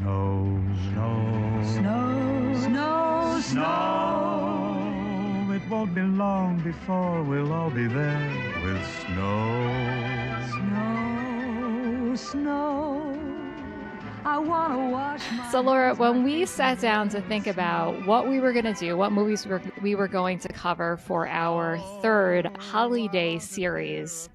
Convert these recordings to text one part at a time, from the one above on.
Snow, snow, snow, snow, snow. It won't be long before we'll all be there with snow. Snow, snow. I want to wash my So, Laura, hands, when my we face sat and down to hair think with about snow. what we were going to do, what movies we were going to cover for our third holiday series,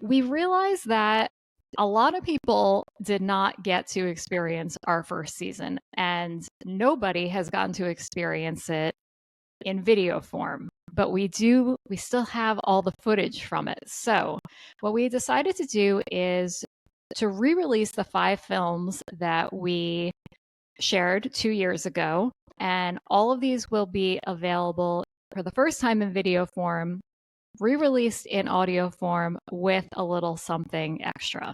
we realized that a lot of people did not get to experience our first season, and nobody has gotten to experience it in video form. But we still have all the footage from it. So, what we decided to do is to re release the 5 films that we shared 2 years ago. And all of these will be available for the first time in video form, re released in audio form with a little something extra.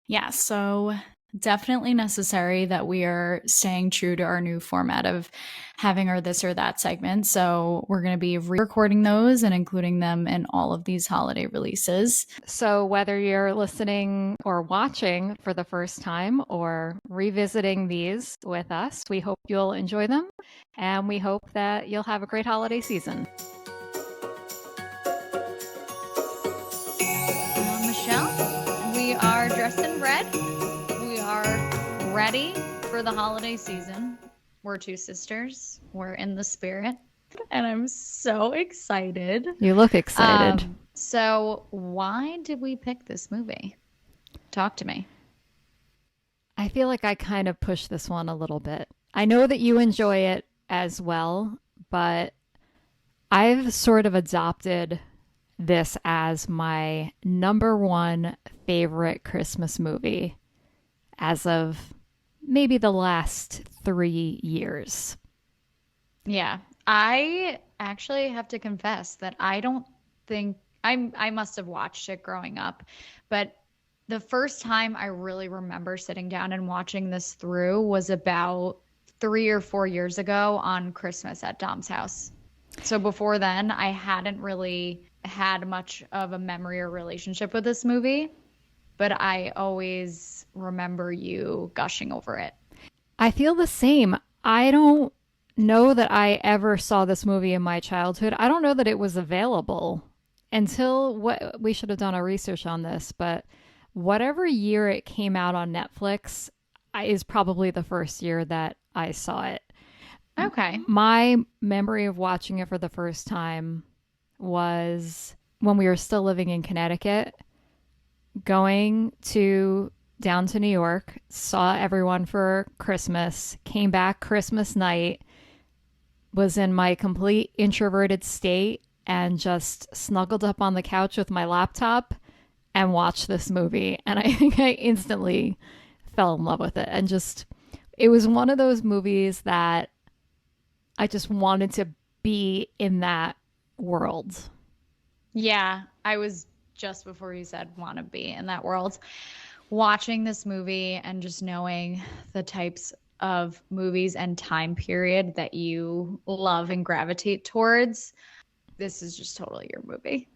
Yeah, so definitely necessary that we are staying true to our new format of having our this or that segment. So we're going to be re-recording those and including them in all of these holiday releases. So, whether you're listening or watching for the first time or revisiting these with us, we hope you'll enjoy them and we hope that you'll have a great holiday season. Michelle, we are dressed in red. We are ready for the holiday season. We're two sisters. We're in the spirit. And I'm so excited. You look excited. So, why did we pick this movie? Talk to me. I feel like I kind of pushed this one a little bit. I know that you enjoy it as well, but I've sort of adopted this as my number one favorite Christmas movie as of maybe the last 3 years. Yeah, I actually have to confess that I don't think I must have watched it growing up, but the first time I really remember sitting down and watching this through was about 3 or 4 years ago on Christmas at Dom's house. So before then, I hadn't really had much of a memory or relationship with this movie, but I always remember you gushing over it. I feel the same. I don't know that I ever saw this movie in my childhood. I don't know that it was available until what we should have done our research on this, but whatever year it came out on Netflix is probably the first year that I saw it. Okay. My memory of watching it for the first time was when we were still living in Connecticut, going to down to New York, saw everyone for Christmas, came back Christmas night, was in my complete introverted state, and just snuggled up on the couch with my laptop and watched this movie. And I think I instantly fell in love with it. And just, it was one of those movies that I just wanted to be in that world. Yeah, I was just before you said want to be in that world. Watching this movie and just knowing the types of movies and time period that you love and gravitate towards, this is just totally your movie.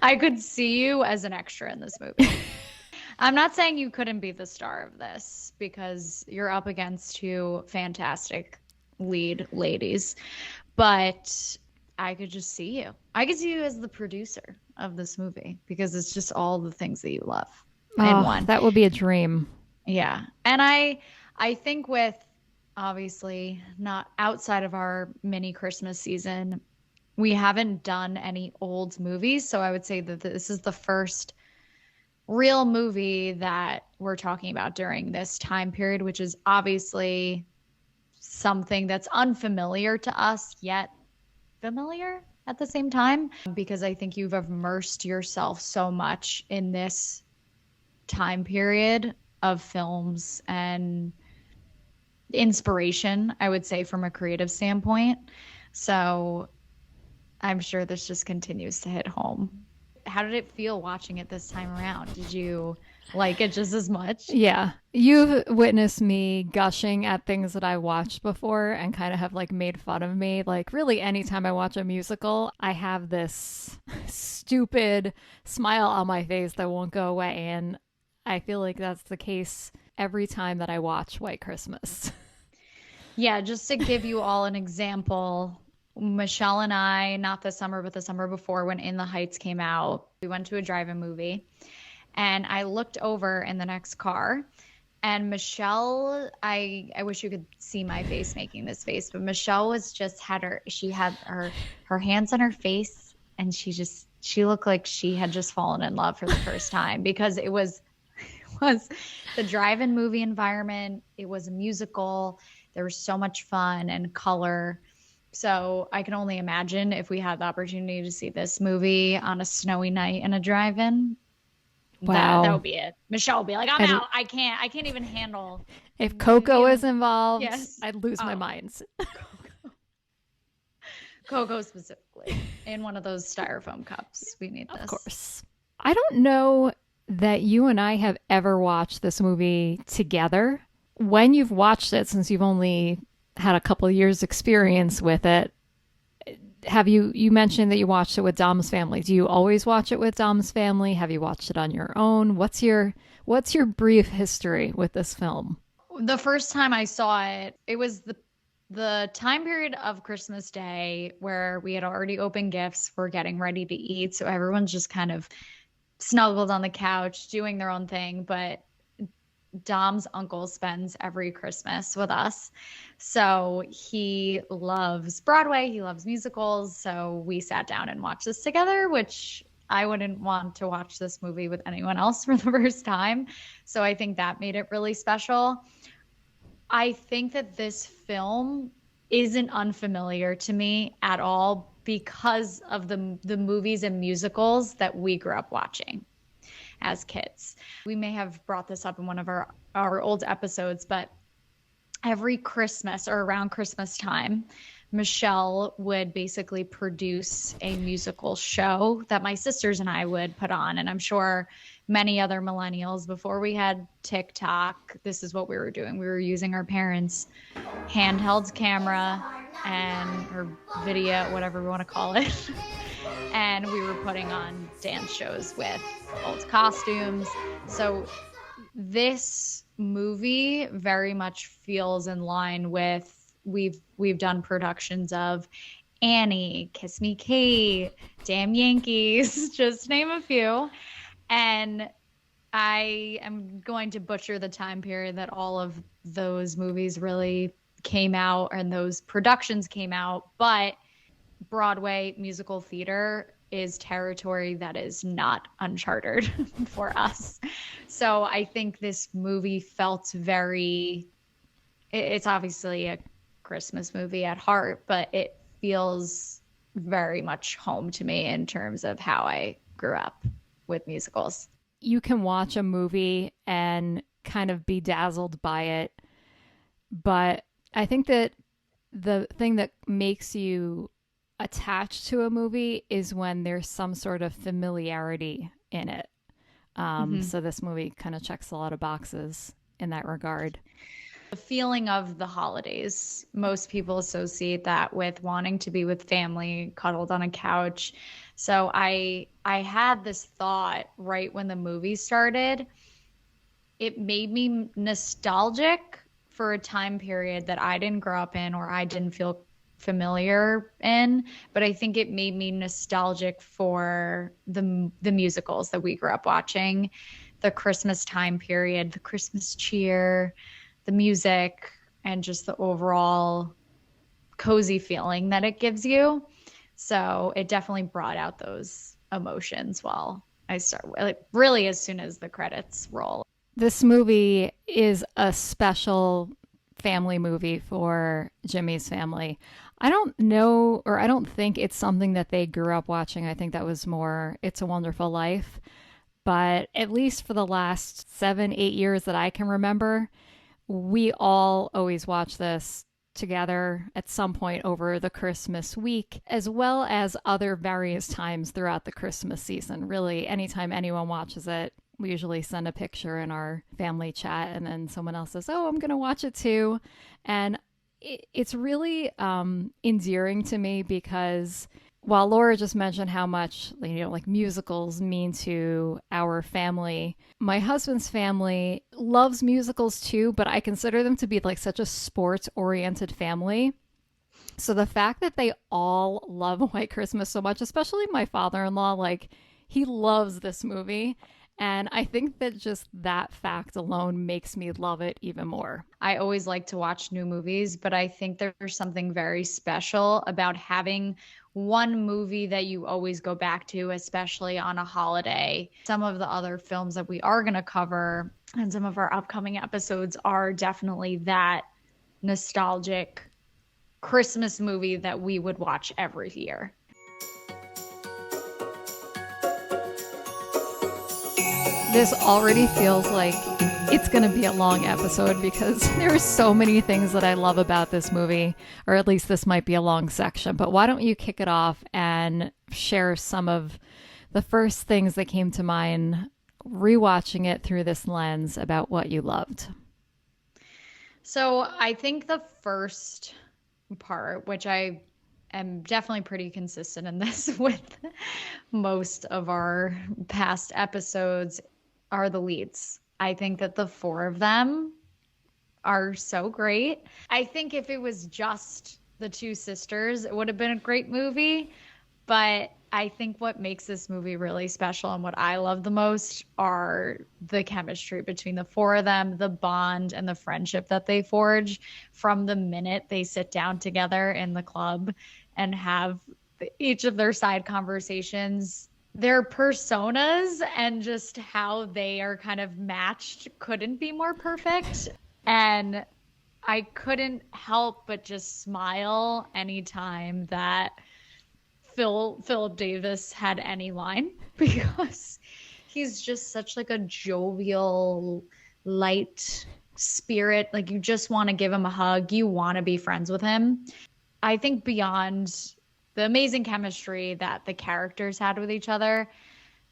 I could see you as an extra in this movie. I'm not saying you couldn't be the star of this because you're up against two fantastic lead ladies, but I could just see you. I could see you as the producer of this movie because it's just all the things that you love in one. That would be a dream. Yeah. And I think with obviously not outside of our mini Christmas season, we haven't done any old movies, so I would say that this is the first real movie that we're talking about during this time period, which is obviously something that's unfamiliar to us yet familiar at the same time, because I think you've immersed yourself so much in this time period of films and inspiration, I would say, from a creative standpoint. So I'm sure this just continues to hit home. How did it feel watching it this time around? Did you like it just as much? Yeah. You've witnessed me gushing at things that I watched before and kind of have like made fun of me. Like, really, anytime I watch a musical, I have this stupid smile on my face that won't go away. And I feel like that's the case every time that I watch White Christmas. Yeah, just to give you all an example, Michelle and I, not this summer, but the summer before when In the Heights came out, we went to a drive-in movie and I looked over in the next car and Michelle, I wish you could see my face making this face, but Michelle was just she had her hands on her face and she looked like she had just fallen in love for the first time because it was the drive-in movie environment. It was a musical. There was so much fun and color. So I can only imagine if we had the opportunity to see this movie on a snowy night in a drive-in. Wow. That would be it. Michelle would be like, I'm out. I can't even handle. If Coco is involved, Yes. I'd lose my mind. Coco specifically in one of those styrofoam cups. We need this. Of course. I don't know that you and I have ever watched this movie together. When you've watched it, since you've only had a couple of years experience with it, have you mentioned that you watched it with Dom's family? Do you always watch it with Dom's family? Have you watched it on your own? What's your brief history with this film? The first time I saw it, it was the time period of Christmas Day where we had already opened gifts. We're getting ready to eat. So everyone's just kind of snuggled on the couch doing their own thing. But Dom's uncle spends every Christmas with us. So he loves Broadway. He loves musicals. So we sat down and watched this together, which I wouldn't want to watch this movie with anyone else for the first time. So I think that made it really special. I think that this film isn't unfamiliar to me at all because of the movies and musicals that we grew up watching as kids. We may have brought this up in one of our old episodes, but every Christmas or around Christmas time, Michelle would basically produce a musical show that my sisters and I would put on. And I'm sure many other millennials, before we had TikTok, this is what we were doing. We were using our parents' handheld camera or video, whatever we want to call it. And we were putting on dance shows with old costumes. So this movie very much feels in line with we've done productions of Annie, Kiss Me Kate, Damn Yankees, just name a few. And I am going to butcher the time period that all of those movies really came out and those productions came out, but Broadway musical theater is territory that is not uncharted for us. So I think this movie felt it's obviously a Christmas movie at heart, but it feels very much home to me in terms of how I grew up with musicals. You can watch a movie and kind of be dazzled by it, but I think that the thing that makes you attached to a movie is when there's some sort of familiarity in it. So this movie kind of checks a lot of boxes in that regard. The feeling of the holidays, most people associate that with wanting to be with family, cuddled on a couch. So I had this thought right when the movie started. It made me nostalgic for a time period that I didn't grow up in or I didn't feel familiar in, but I think it made me nostalgic for the musicals that we grew up watching, the Christmas time period, the Christmas cheer, the music, and just the overall cozy feeling that it gives you. So it definitely brought out those emotions while I started, like really as soon as the credits roll. This movie is a special family movie for Jimmy's family. I don't know, or I don't think it's something that they grew up watching. I think that was more It's a Wonderful Life. But at least for the last 7-8 years that I can remember, we all always watch this together at some point over the Christmas week, as well as other various times throughout the Christmas season. Really, anytime anyone watches it, we usually send a picture in our family chat and then someone else says, oh, I'm going to watch it too. And it's really endearing to me because while Laura just mentioned how much, like musicals mean to our family, my husband's family loves musicals too, but I consider them to be like such a sports-oriented family. So the fact that they all love White Christmas so much, especially my father-in-law, like he loves this movie. And I think that just that fact alone makes me love it even more. I always like to watch new movies, but I think there's something very special about having one movie that you always go back to, especially on a holiday. Some of the other films that we are going to cover and some of our upcoming episodes are definitely that nostalgic Christmas movie that we would watch every year. This already feels like it's going to be a long episode because there are so many things that I love about this movie, or at least this might be a long section. But why don't you kick it off and share some of the first things that came to mind rewatching it through this lens about what you loved? So I think the first part, which I am definitely pretty consistent in this with most of our past episodes, are the leads. I think that the four of them are so great. I think if it was just the two sisters, it would have been a great movie. But I think what makes this movie really special and what I love the most are the chemistry between the four of them, the bond and the friendship that they forge from the minute they sit down together in the club and have each of their side conversations. Their personas and just how they are kind of matched couldn't be more perfect. And I couldn't help but just smile anytime that Philip Davis had any line, because he's just such like a jovial, light spirit. Like you just want to give him a hug. You want to be friends with him. I think beyond the amazing chemistry that the characters had with each other,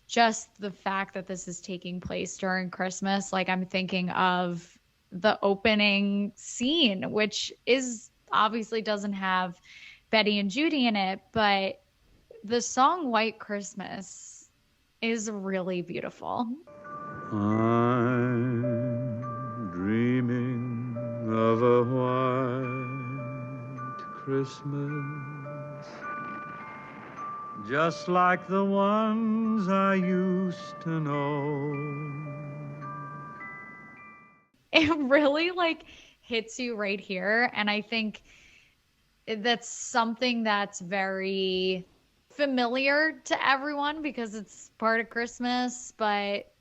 just the fact that this is taking place during Christmas, like I'm thinking of the opening scene, which is obviously doesn't have Betty and Judy in it, but the song White Christmas is really beautiful. I'm dreaming of a white Christmas, just like the ones I used to know. It really like hits you right here. And I think that's something that's very familiar to everyone because it's part of Christmas, but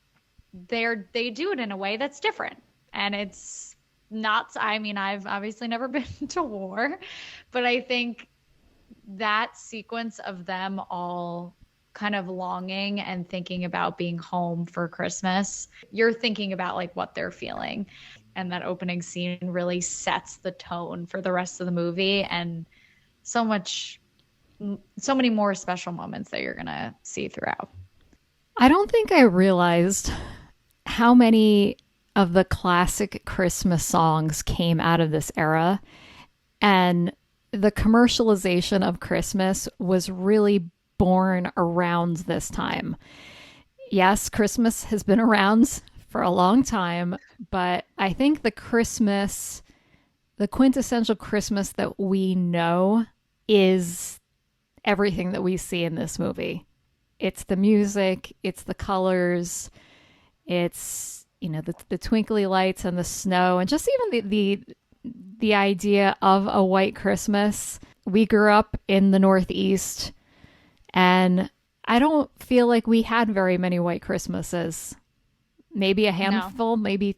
they do it in a way that's different. And it's not, I mean, I've obviously never been to war, but I think that sequence of them all kind of longing and thinking about being home for Christmas, you're thinking about like what they're feeling. And that opening scene really sets the tone for the rest of the movie, and so many more special moments that you're going to see throughout. I don't think I realized how many of the classic Christmas songs came out of this era. And the commercialization of Christmas was really born around this time. Yes, Christmas has been around for a long time, but I think the quintessential Christmas that we know is everything that we see in this movie. It's the music, it's the colors, it's, the twinkly lights and the snow, and just even the idea of a white Christmas. We grew up in the Northeast, and I don't feel like we had very many white Christmases. Maybe a handful, maybe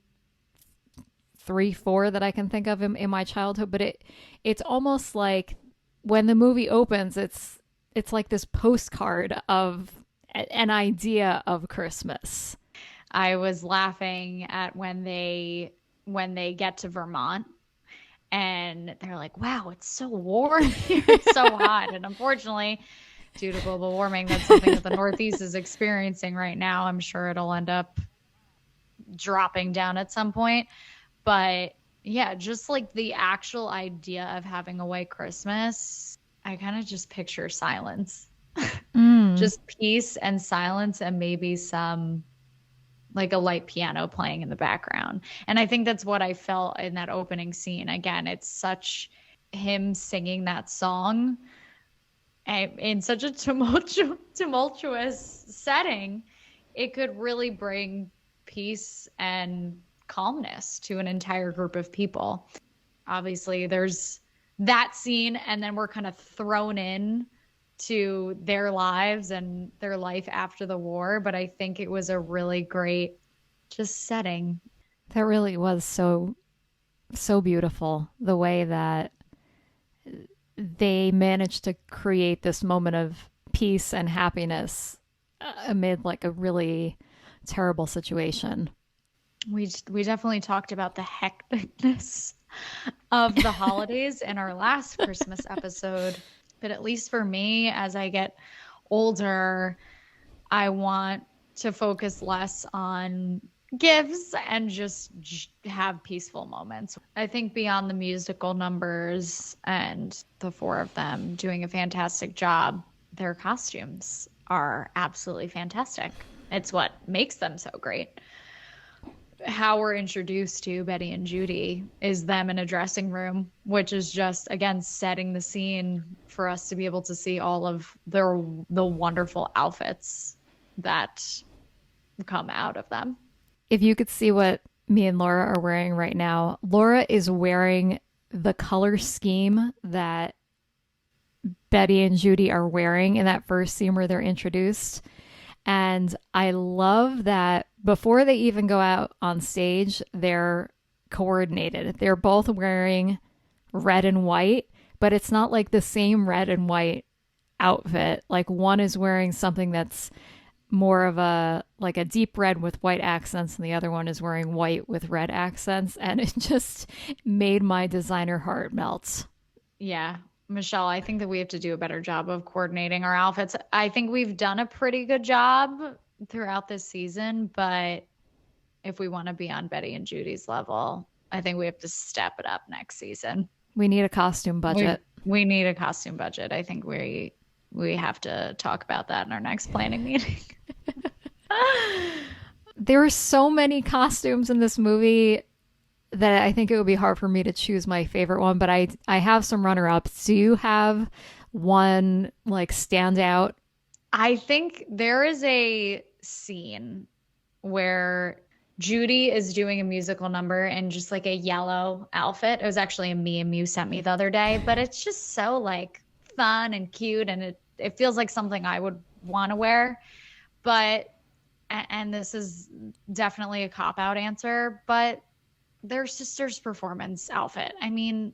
3, 4 that I can think of in my childhood. But it's almost like when the movie opens, it's like this postcard of an idea of Christmas. I was laughing at when they get to Vermont and they're like, wow, it's so warm here. It's so hot. And unfortunately, due to global warming, that's something that the Northeast is experiencing right now. I'm sure it'll end up dropping down at some point. But yeah, just like the actual idea of having a white Christmas, I kind of just picture silence. just peace and silence and maybe some like a light piano playing in the background. And I think that's what I felt in that opening scene. Again, it's such him singing that song in such a tumultuous setting. It could really bring peace and calmness to an entire group of people. Obviously, there's that scene, and then we're kind of thrown in to their lives and their life after the war. But I think it was a really great just setting. That really was so beautiful, the way that they managed to create this moment of peace and happiness amid like a really terrible situation. We definitely talked about the hecticness of the holidays in our last Christmas episode. But at least for me, as I get older, I want to focus less on gifts and just have peaceful moments. I think beyond the musical numbers and the four of them doing a fantastic job, their costumes are absolutely fantastic. It's what makes them so great. How we're introduced to Betty and Judy is them in a dressing room, which is just, again, setting the scene for us to be able to see all of the wonderful outfits that come out of them. If you could see what me and Laura are wearing right now, Laura is wearing the color scheme that Betty and Judy are wearing in that first scene where they're introduced. And I love that before they even go out on stage, they're coordinated. They're both wearing red and white, but it's not like the same red and white outfit. Like one is wearing something that's more of a like a deep red with white accents, and the other one is wearing white with red accents. And it just made my designer heart melt. Yeah. Michelle, I think that we have to do a better job of coordinating our outfits. I think we've done a pretty good job throughout this season, but if we want to be on Betty and Judy's level, I think we have to step it up next season. We need a costume budget. We need a costume budget. I think we have to talk about that in our next planning meeting. There are so many costumes in this movie that I think it would be hard for me to choose my favorite one, but I have some runner-ups. Do you have one like stand out? I think there is a scene where Judy is doing a musical number in just like a yellow outfit. It was actually a meme you sent me the other day, but it's just so like fun and cute, and it feels like something I would want to wear. But, and this is definitely a cop-out answer, but their sister's performance outfit. I mean,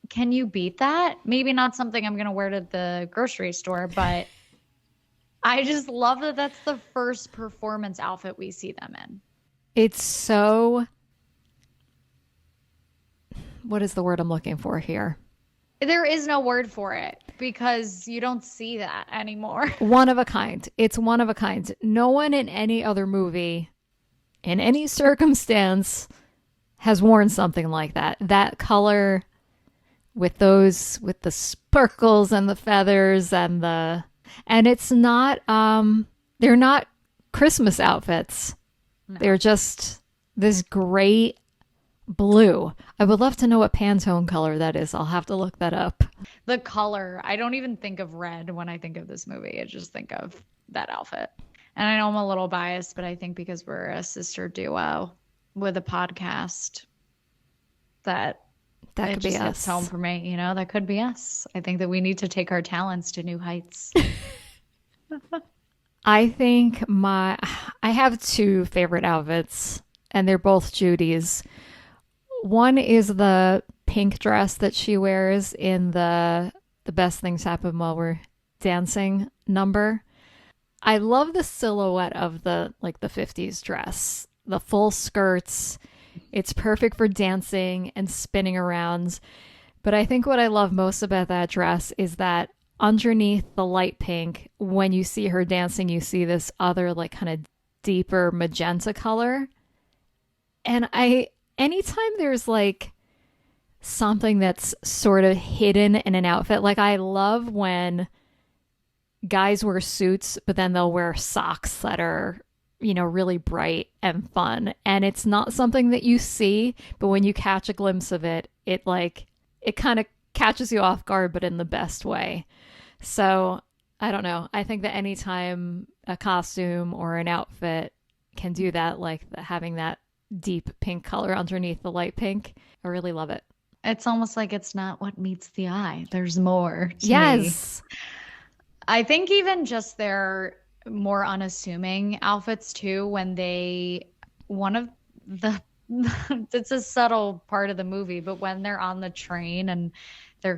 can you beat that? Maybe not something I'm going to wear to the grocery store, but I just love that that's the first performance outfit we see them in. It's so... What is the word I'm looking for here? There is no word for it because you don't see that anymore. One of a kind. It's one of a kind. No one in any other movie, in any circumstance, has worn something like that. That color with the sparkles and the feathers and it's not, they're not Christmas outfits. No. They're just this great blue. I would love to know what Pantone color that is. I'll have to look that up. The color, I don't even think of red when I think of this movie. I just think of that outfit. And I know I'm a little biased, but I think because we're a sister duo with a podcast, that could be us. Hits home for me. You know, that could be us. I think that we need to take our talents to new heights. I think I have two favorite outfits, and they're both Judy's. One is the pink dress that she wears in the Best Things Happen While We're Dancing number. I love the silhouette of the 50s dress, the full skirts. It's perfect for dancing and spinning around. But I think what I love most about that dress is that underneath the light pink, when you see her dancing, you see this other like kind of deeper magenta color. And anytime there's like something that's sort of hidden in an outfit, like I love when guys wear suits, but then they'll wear socks that are, really bright and fun. And it's not something that you see, but when you catch a glimpse of it, it kind of catches you off guard, but in the best way. So I don't know. I think that anytime a costume or an outfit can do that, like having that deep pink color underneath the light pink, I really love it. It's almost like it's not what meets the eye. There's more to Yes. me. I think even just their more unassuming outfits too, when it's a subtle part of the movie, but when they're on the train and they're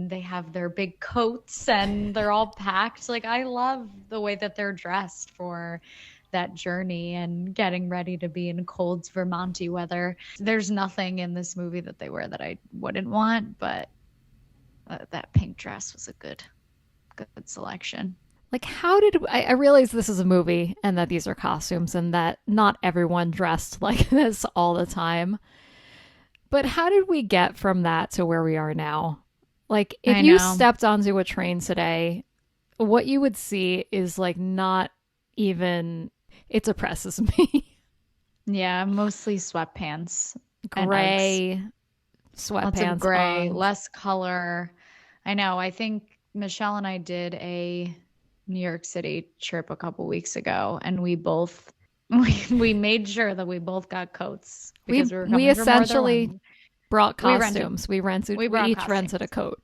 they have their big coats and they're all packed. Like, I love the way that they're dressed for that journey and getting ready to be in cold Vermonty weather. There's nothing in this movie that they wear that I wouldn't want, but that pink dress was a good selection. Like, how did I realize this is a movie and that these are costumes and that not everyone dressed like this all the time? But how did we get from that to where we are now? Like, if you stepped onto a train today, what you would see is like not even, it depresses me. Yeah, mostly sweatpants. Gray sweatpants. Lots of gray, less color. I know. I think Michelle and I did a New York City trip a couple weeks ago, and we made sure that we both got coats because we essentially brought costumes. We each rented a coat.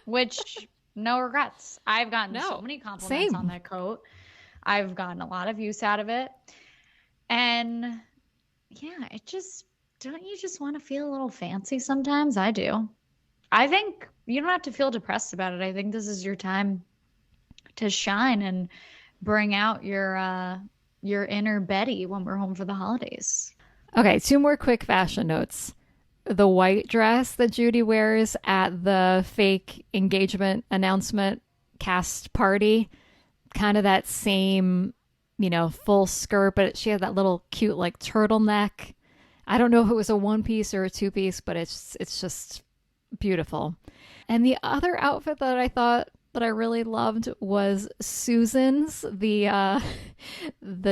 Which, no regrets. I've gotten so many compliments on that coat. I've gotten a lot of use out of it. And yeah, don't you just want to feel a little fancy sometimes? I do. I think you don't have to feel depressed about it. I think this is your time to shine and bring out your inner Betty when we're home for the holidays. Okay, 2 more quick fashion notes. The white dress that Judy wears at the fake engagement announcement cast party, kind of that same, full skirt, but she had that little cute like turtleneck. I don't know if it was a 1-piece or a 2-piece, but it's just beautiful. And the other outfit that I thought that I really loved was Susan's, the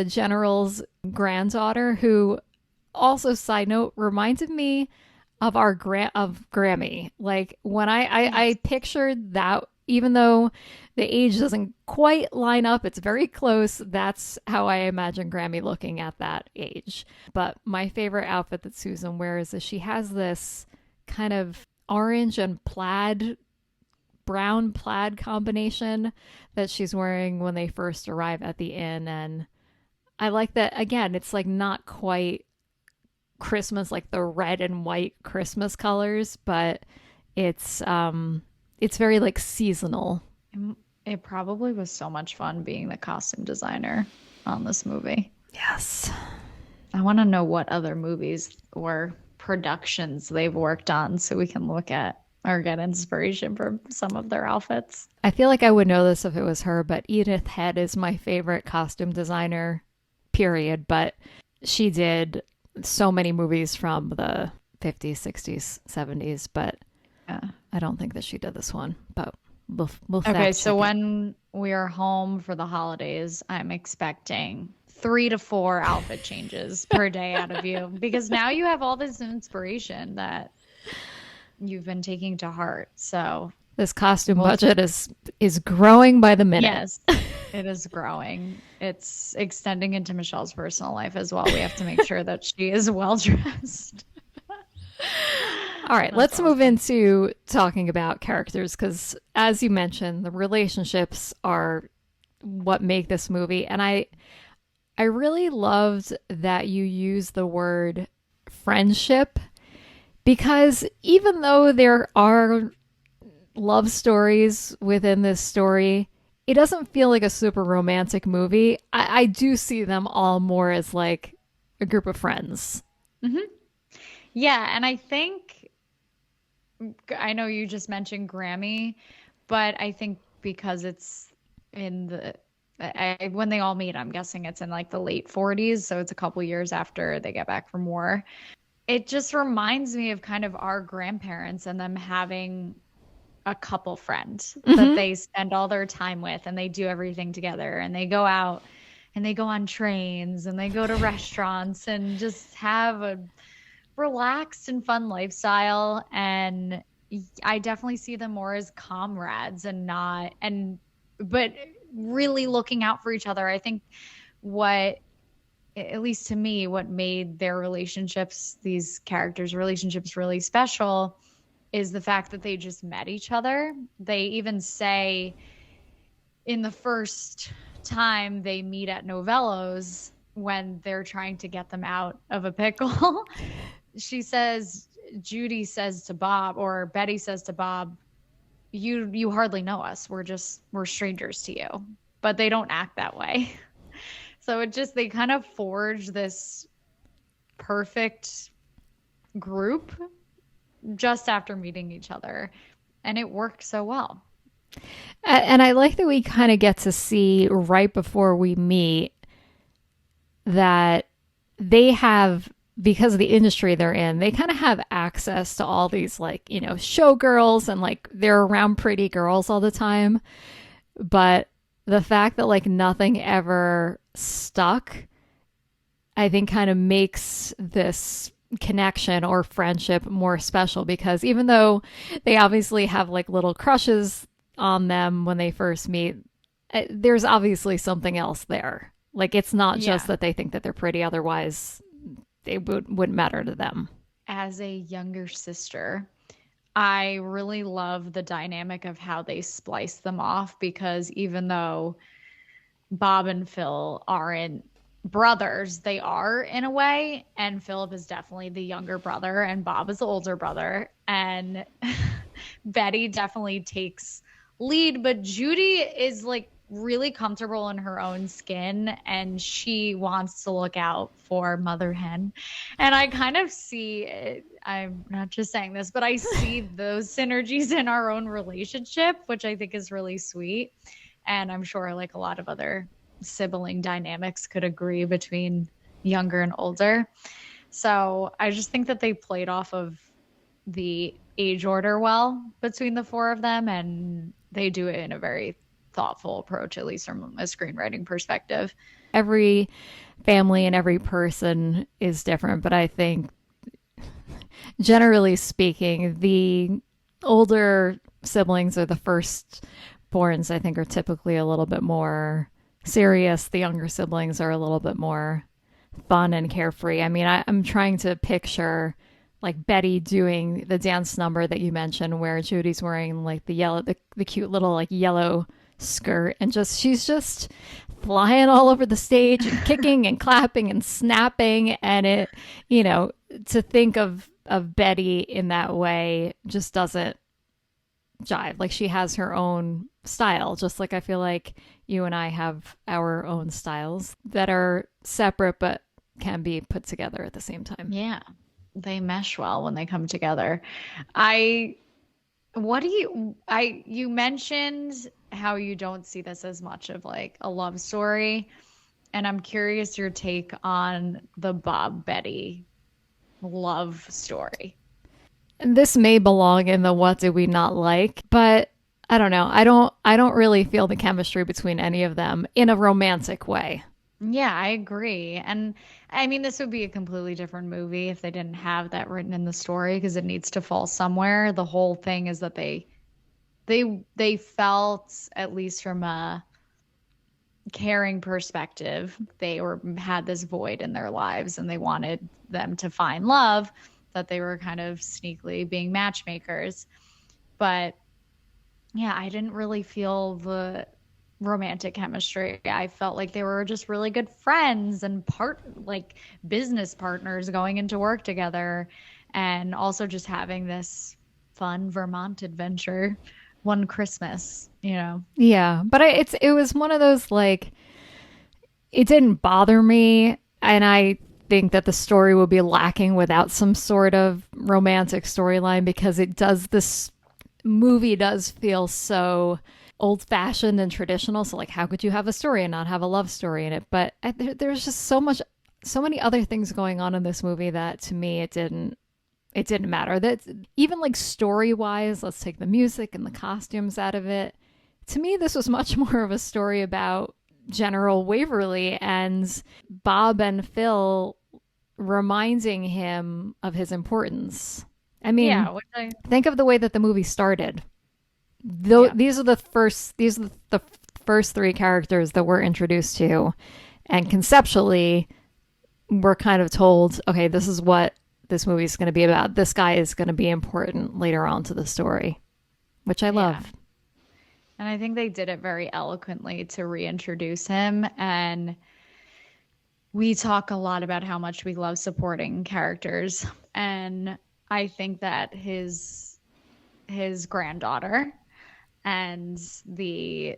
general's granddaughter, who also, side note, reminded me of of Grammy. Like, when I pictured that, even though the age doesn't quite line up, it's very close. That's how I imagine Grammy looking at that age. But my favorite outfit that Susan wears is she has this kind of orange and brown plaid combination that she's wearing when they first arrive at the inn. And I like that, again, it's like not quite Christmas, like the red and white Christmas colors, but it's very like seasonal. It probably was so much fun being the costume designer on this movie. Yes. I want to know what other movies or productions they've worked on so we can look at or get inspiration from some of their outfits. I feel like I would know this if it was her, but Edith Head is my favorite costume designer, period. But she did so many movies from the 50s, 60s, 70s, but I don't think that she did this one. But we'll okay, so when we are home for the holidays, I'm expecting 3 to 4 outfit changes per day out of you, because now you have all this inspiration that you've been taking to heart. So this costume budget is growing by the minute. Yes, it is growing. It's extending into Michelle's personal life as well. We have to make sure that she is well dressed. All right, let's move into talking about characters, because as you mentioned, the relationships are what make this movie. And I really loved that you use the word friendship, because even though there are love stories within this story, it doesn't feel like a super romantic movie. I do see them all more as like a group of friends. Mm-hmm. Yeah, and I think, I know you just mentioned Grammy, but I think because it's in when they all meet, I'm guessing it's in like the late 40s, so it's a couple years after they get back from war. It just reminds me of kind of our grandparents and them having a couple friend that they spend all their time with, and they do everything together, and they go out and they go on trains and they go to restaurants and just have a relaxed and fun lifestyle. And I definitely see them more as comrades and not, but really looking out for each other. I think what, at least to me, what made their relationships, these characters' relationships, really special is the fact that they just met each other. They even say in the first time they meet at Novello's, when they're trying to get them out of a pickle, Judy says to Bob, or Betty says to Bob, you hardly know us. We're strangers to you. But they don't act that way. So they kind of forge this perfect group just after meeting each other, and it worked so well. And I like that we kind of get to see right before we meet that they have, because of the industry they're in, they kind of have access to all these, like, you know, showgirls, and like they're around pretty girls all the time. But the fact that like nothing ever stuck, I think kind of makes this connection or friendship more special, because even though they obviously have like little crushes on them when they first meet, there's obviously something else there. Like, it's not just that they think that they're pretty, otherwise it wouldn't matter to them. As a younger sister, I really love the dynamic of how they splice them off, because even though Bob and Phil aren't brothers, they are in a way, and Philip is definitely the younger brother and Bob is the older brother, and Betty definitely takes lead, but Judy is like really comfortable in her own skin, and she wants to look out for Mother Hen. And I kind of see it, I'm not just saying this, but I see those synergies in our own relationship, which I think is really sweet. And I'm sure like a lot of other sibling dynamics could agree between younger and older. So I just think that they played off of the age order well between the four of them, and they do it in a very thoughtful approach, at least from a screenwriting perspective. Every family and every person is different, but I think generally speaking, the older siblings or the firstborns, I think, are typically a little bit more serious. The younger siblings are a little bit more fun and carefree. I mean, I'm trying to picture like Betty doing the dance number that you mentioned, where Judy's wearing like the cute little like yellow skirt, and she's just flying all over the stage and kicking and clapping and snapping. And it, you know, to think of Betty in that way just doesn't jive. Like, she has her own style, just like I feel like you and I have our own styles that are separate but can be put together at the same time. Yeah, they mesh well when they come together. You mentioned how you don't see this as much of like a love story, and I'm curious your take on the Bob Betty love story. And this may belong in the what did we not like, but I don't know. I don't really feel the chemistry between any of them in a romantic way. Yeah, I agree. And I mean, this would be a completely different movie if they didn't have that written in the story, because it needs to fall somewhere. The whole thing is that they felt, at least from a caring perspective, had this void in their lives, and they wanted them to find love, that they were kind of sneakily being matchmakers. But yeah, I didn't really feel the romantic chemistry. I felt like they were just really good friends and business partners going into work together, and also just having this fun Vermont adventure one Christmas, you know? Yeah, but it was one of those, like, it didn't bother me, and I think that the story would be lacking without some sort of romantic storyline, because this movie does feel so old-fashioned and traditional. So like, how could you have a story and not have a love story in it? But there's just so many other things going on in this movie that to me it it didn't matter. That even like story-wise, let's take the music and the costumes out of it. To me, this was much more of a story about General Waverly and Bob and Phil reminding him of his importance. I mean, Yeah, think of the way that the movie started. These are the first three characters that we're introduced to, and conceptually we're kind of told, okay, this is what this movie is going to be about. This guy is going to be important later on to the story, which I love. And I think they did it very eloquently to reintroduce him. And we talk a lot about how much we love supporting characters. And I think that his granddaughter and the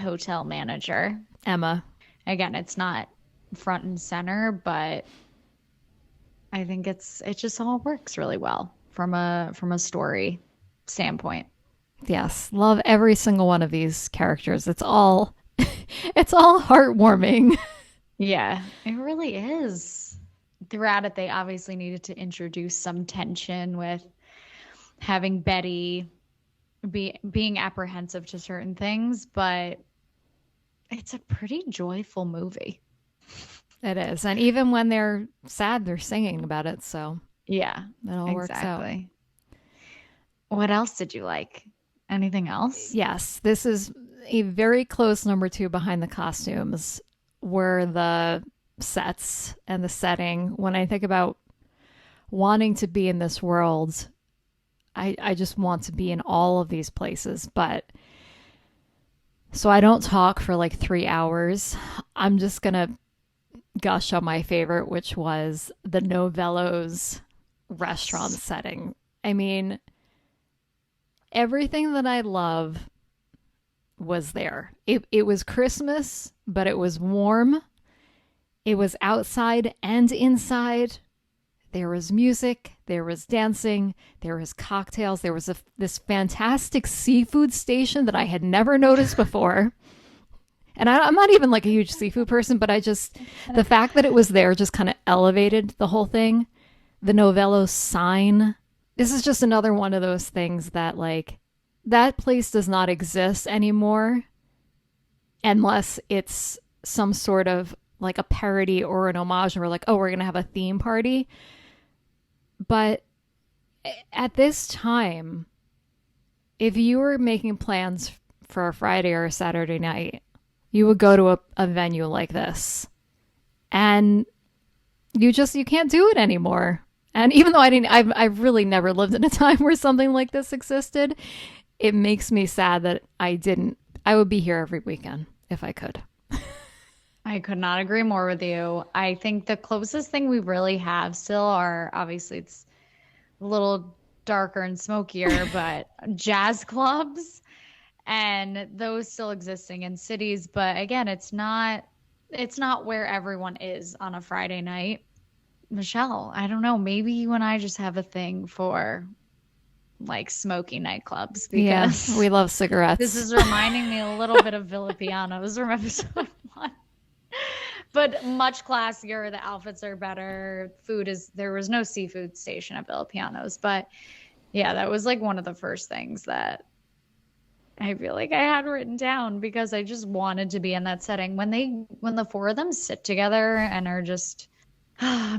hotel manager, Emma. Again, it's not front and center, but I think it just all works really well from a story standpoint. Yes, love every single one of these characters. It's all it's all heartwarming. Yeah, it really is. Throughout it, they obviously needed to introduce some tension with having Betty being apprehensive to certain things, but it's a pretty joyful movie. It is. And even when they're sad, they're singing about it. So yeah, it all works out. What else did you like? Anything else? Yes, this is a very close number 2 behind the costumes, were the sets and the setting. When I think about wanting to be in this world, I just want to be in all of these places. But so I don't talk for like 3 hours. I'm just going to gush on my favorite, which was the Novello's restaurant setting. I mean, everything that I love was there. It was Christmas, but it was warm. It was outside and inside. There was music, there was dancing, there was cocktails, there was this fantastic seafood station that I had never noticed before. And I'm not even like a huge seafood person, but the fact that it was there just kind of elevated the whole thing. The Novello sign. This is just another one of those things that like, that place does not exist anymore unless it's some sort of like a parody or an homage, and we're like, oh, we're going to have a theme party. But at this time, if you were making plans for a Friday or a Saturday night, you would go to a venue like this. And you can't do it anymore. And even though I've really never lived in a time where something like this existed, it makes me sad that I would be here every weekend if I could. I could not agree more with you. I think the closest thing we really have still are, obviously it's a little darker and smokier, but jazz clubs, and those still existing in cities. But again, it's not where everyone is on a Friday night. Michelle, I don't know, maybe you and I just have a thing for like smoky nightclubs, because we love cigarettes. This is reminding me a little bit of Villa Pianos from episode 1. But much classier. The outfits are better. There was no seafood station at Villa Pianos. But yeah, that was like one of the first things that I feel like I had written down, because I just wanted to be in that setting. When the 4 of them sit together and are just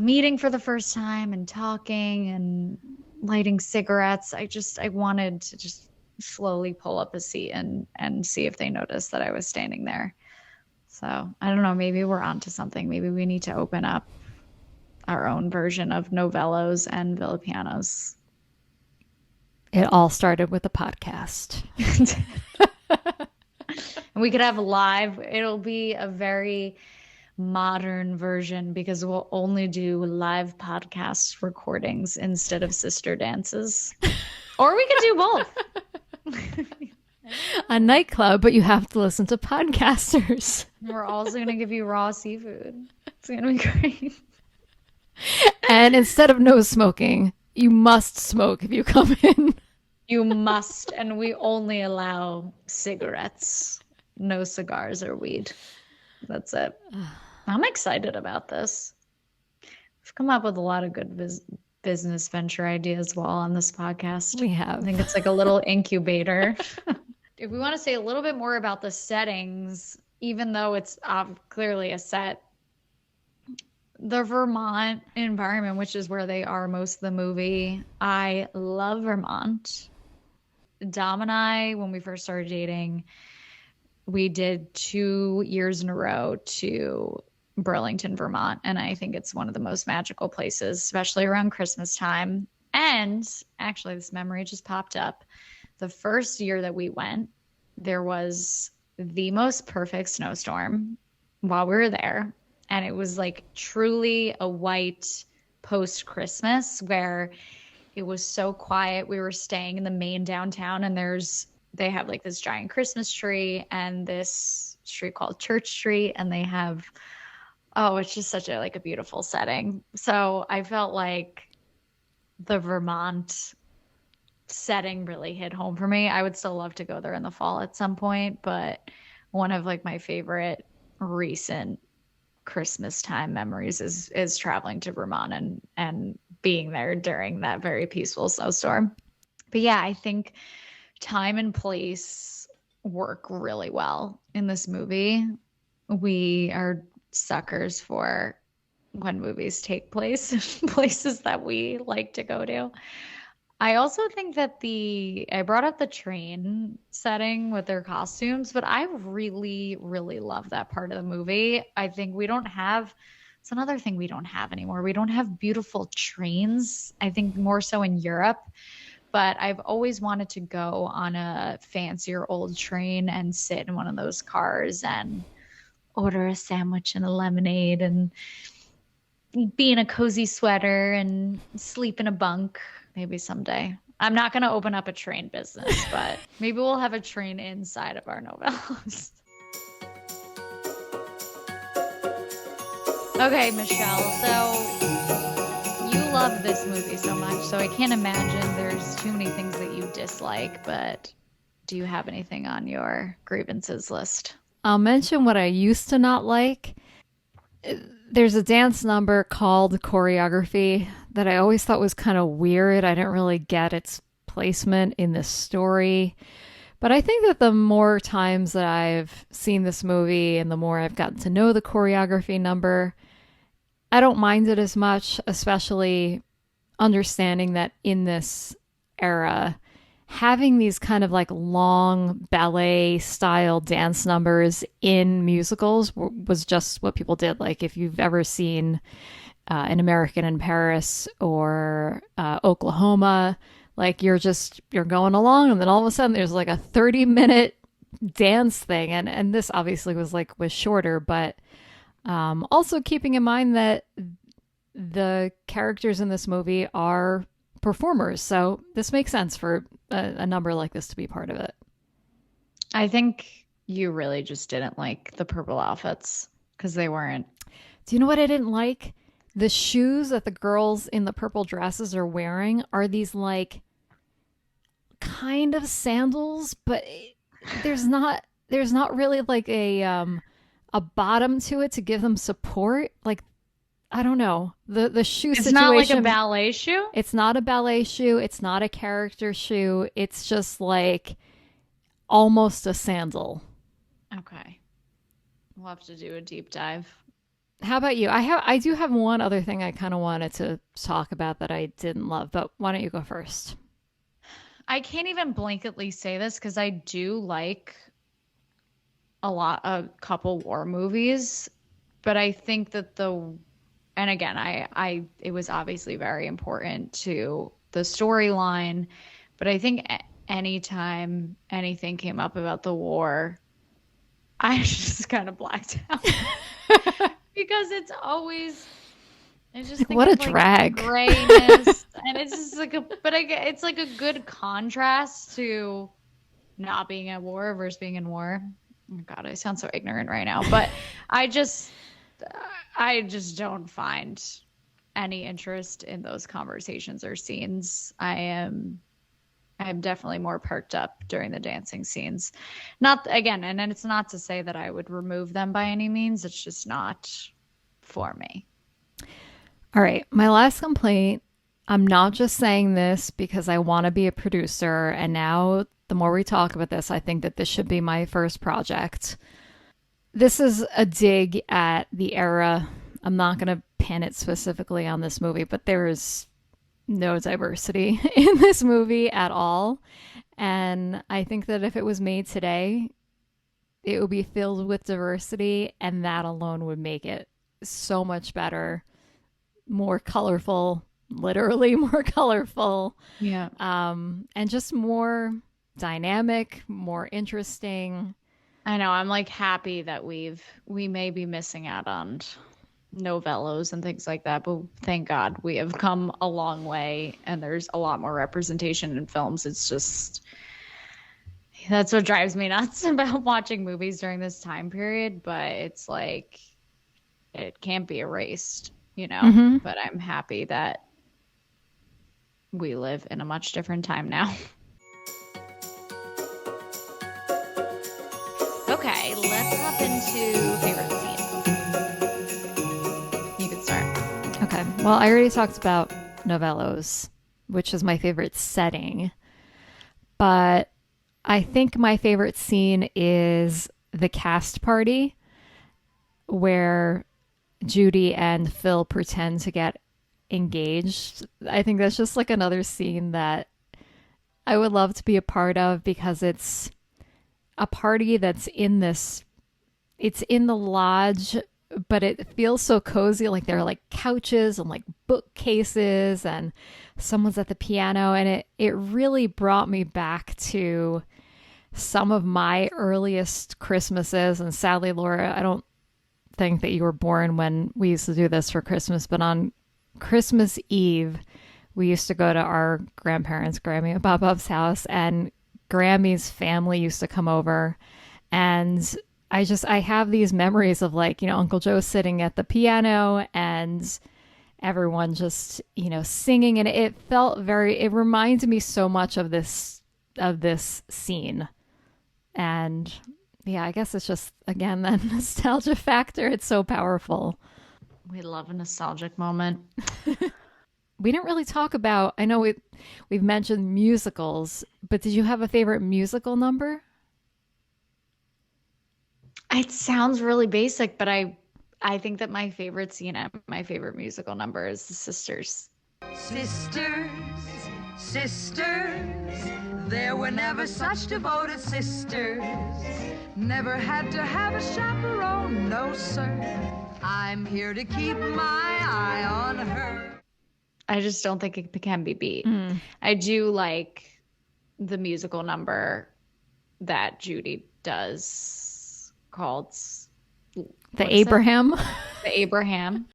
meeting for the first time and talking and lighting cigarettes, I wanted to just slowly pull up a seat and see if they noticed that I was standing there. So I don't know, maybe we're onto something. Maybe we need to open up our own version of Novellos and Villa Pianos. It all started with a podcast. And we could have live. It'll be a very modern version, because we'll only do live podcast recordings instead of sister dances. Or we could do both. A nightclub, but you have to listen to podcasters. We're also going to give you raw seafood. It's going to be great. And instead of no smoking, you must smoke if you come in. You must. And we only allow cigarettes. No cigars or weed. That's it. I'm excited about this. We've come up with a lot of good business venture idea as well on this podcast. We I have. think it's like a little incubator. If we want to say a little bit more about the settings, even though it's clearly a set, the Vermont environment, which is where they are most of the movie, I love Vermont. Dom and I, when we first started dating, we did 2 years in a row to Burlington, Vermont. And I think it's one of the most magical places, especially around Christmas time. And actually, this memory just popped up. The first year that we went, there was the most perfect snowstorm while we were there. And it was like truly a white post-Christmas where it was so quiet. We were staying in the main downtown, and they have like this giant Christmas tree and this street called Church Street, and they have, oh, it's just such a beautiful setting. So I felt like the Vermont setting really hit home for me. I would still love to go there in the fall at some point, but one of like my favorite recent Christmas time memories is traveling to Vermont and being there during that very peaceful snowstorm. But yeah, I think time and place work really well in this movie. We are suckers for when movies take place in places that we like to go to. I also think that I brought up the train setting with their costumes, but I really, really love that part of the movie. I think it's another thing we don't have anymore. We don't have beautiful trains, I think more so in Europe, but I've always wanted to go on a fancier old train and sit in one of those cars and order a sandwich and a lemonade and be in a cozy sweater and sleep in a bunk. Maybe someday. I'm not going to open up a train business, but maybe we'll have a train inside of our novellas. Okay, Michelle. So you love this movie so much, so I can't imagine there's too many things that you dislike, but do you have anything on your grievances list? I'll mention what I used to not like. There's a dance number called Choreography that I always thought was kind of weird. I didn't really get its placement in this story. But I think that the more times that I've seen this movie and the more I've gotten to know the choreography number, I don't mind it as much, especially understanding that in this era, having these kind of like long ballet style dance numbers in musicals was just what people did. Like if you've ever seen An American in Paris or Oklahoma, like you're going along and then all of a sudden there's like a 30-minute dance thing. And this obviously was shorter, but also keeping in mind that the characters in this movie are performers. So this makes sense for a number like this to be part of it. I think you really just didn't like the purple outfits because they weren't. Do you know what I didn't like? The shoes that the girls in the purple dresses are wearing are these like kind of sandals, but there's not really like a bottom to it to give them support. Like, I don't know. The shoe it's situation. Not like a ballet shoe? It's not a ballet shoe. It's not a character shoe. It's just like almost a sandal. Okay. We'll have to do a deep dive. How about you? I do have one other thing I kind of wanted to talk about that I didn't love, but why don't you go first? I can't even blanketly say this because I do like a couple war movies, but I think that and again, it was obviously very important to the storyline, but I think anytime anything came up about the war, I just kind of blacked out because it's always, I just think what a of, like, drag grayness, and it's just like it's like a good contrast to not being at war versus being in war. Oh God, I sound so ignorant right now, but I just don't find any interest in those conversations or scenes. I'm definitely more perked up during the dancing scenes. Not again, and it's not to say that I would remove them by any means. It's just not for me. All right, my last complaint I'm not just saying this because I want to be a producer. And now, the more we talk about this, I think that this should be my first project. This is a dig at the era. I'm not going to pin it specifically on this movie, but there is no diversity in this movie at all. And I think that if it was made today, it would be filled with diversity, and that alone would make it so much better, more colorful, literally more colorful. Yeah. And just more dynamic, more interesting. I know. I'm like happy that we may be missing out on novellos and things like that, but thank God we have come a long way, and there's a lot more representation in films. It's just, that's what drives me nuts about watching movies during this time period, but it's like, it can't be erased, you know. Mm-hmm. But I'm happy that we live in a much different time now. Okay, let's hop into favorite scene. You can start. Okay. Well, I already talked about novellos, which is my favorite setting. But I think my favorite scene is the cast party where Judy and Phil pretend to get engaged. I think that's just like another scene that I would love to be a part of, because it's a party that's it's in the lodge, but it feels so cozy. Like there are like couches and like bookcases, and someone's at the piano, and it really brought me back to some of my earliest Christmases. And sadly, Laura, I don't think that you were born when we used to do this for Christmas, but on Christmas Eve, we used to go to our grandparents, Grammy and Bob's house, and Grammy's family used to come over. And I have these memories of, like, you know, Uncle Joe sitting at the piano and everyone just, you know, singing. And it reminded me so much of this scene. And yeah, I guess it's just, again, that nostalgia factor. It's so powerful. We love a nostalgic moment. We didn't really talk about, I know we've mentioned musicals, but did you have a favorite musical number? It sounds really basic, but I think that my favorite scene and my favorite musical number is The Sisters. Sisters, sisters, there were never such devoted sisters. Never had to have a chaperone, no sir. I'm here to keep my eye on her. I just don't think it can be beat. I do like the musical number that Judy does called The Abraham. The Abraham.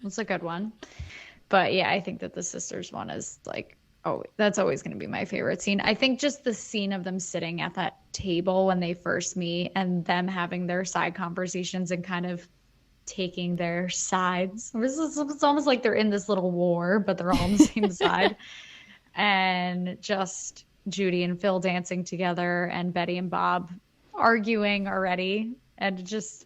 It's a good one. But yeah, I think that the sisters one is like, oh, that's always going to be my favorite scene. I think just the scene of them sitting at that table when they first meet and them having their side conversations and kind of taking their sides. It's almost like they're in this little war, but they're all on the same side. And just Judy and Phil dancing together and Betty and Bob arguing already. And just,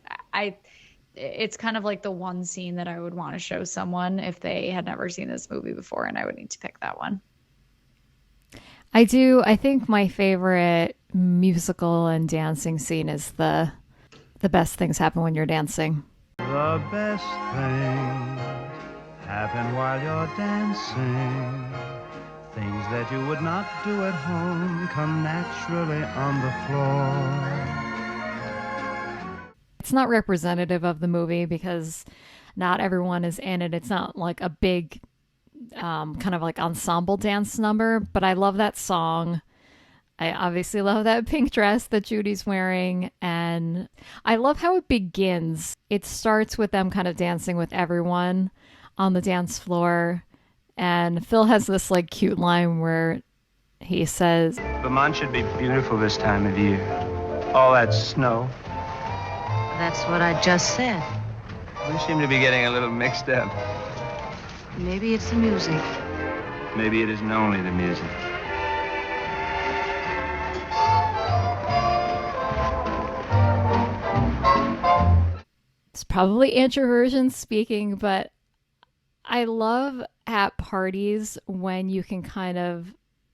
it's kind of like the one scene that I would want to show someone if they had never seen this movie before, and I would need to pick that one. I do. I think my favorite musical and dancing scene is the best things happen when you're dancing. The best things happen while you're dancing. Things that you would not do at home come naturally on the floor. It's not representative of the movie because not everyone is in it. It's not like a big kind of like ensemble dance number, but I love that song. I obviously love that pink dress that Judy's wearing, and I love how it begins. It starts with them kind of dancing with everyone on the dance floor, and Phil has this like cute line where he says, Vermont should be beautiful this time of year. All that snow. That's what I just said. We seem to be getting a little mixed up. Maybe it's the music. Maybe it isn't only the music. it's probably introversion speaking, but I love at parties when you can kind of